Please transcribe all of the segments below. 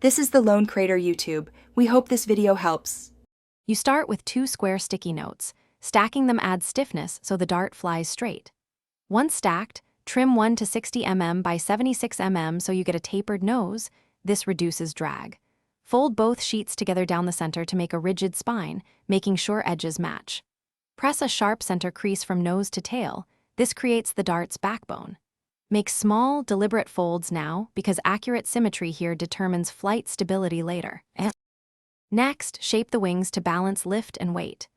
This is the Lone Crater YouTube. We hope this video helps. You start with 2 square sticky notes. Stacking them adds stiffness so the dart flies straight. Once stacked, trim 1 to 60 mm by 76 mm so you get a tapered nose. This reduces drag. Fold both sheets together down the center to make a rigid spine, making sure edges match. Press a sharp center crease from nose to tail. This creates the dart's backbone. Make small, deliberate folds now because accurate symmetry here determines flight stability later. Next, shape the wings to balance lift and weight.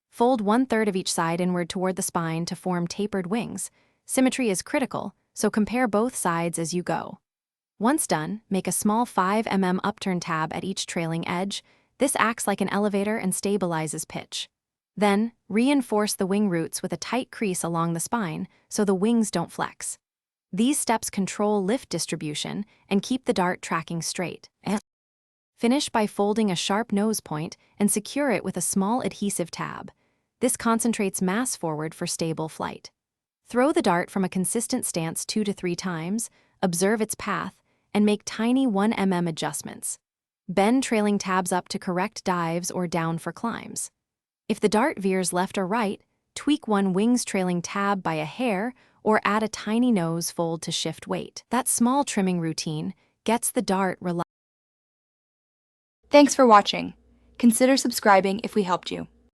Fold 1/3 of each side inward toward the spine to form tapered wings. Symmetry is critical, so compare both sides as you go. Once done, make a small 5 mm upturn tab at each trailing edge. This acts like an elevator and stabilizes pitch. Then, reinforce the wing roots with a tight crease along the spine so the wings don't flex. These steps control lift distribution and keep the dart tracking straight. Finish by folding a sharp nose point and secure it with a small adhesive tab. This concentrates mass forward for stable flight. Throw the dart from a consistent stance 2 to 3 times, observe its path, and make tiny 1 mm adjustments. Bend trailing tabs up to correct dives or down for climbs. If the dart veers left or right, tweak one wing's trailing tab by a hair or add a tiny nose fold to shift weight. That small trimming routine gets the dart reliable. Thanks for watching. Consider subscribing if we helped you.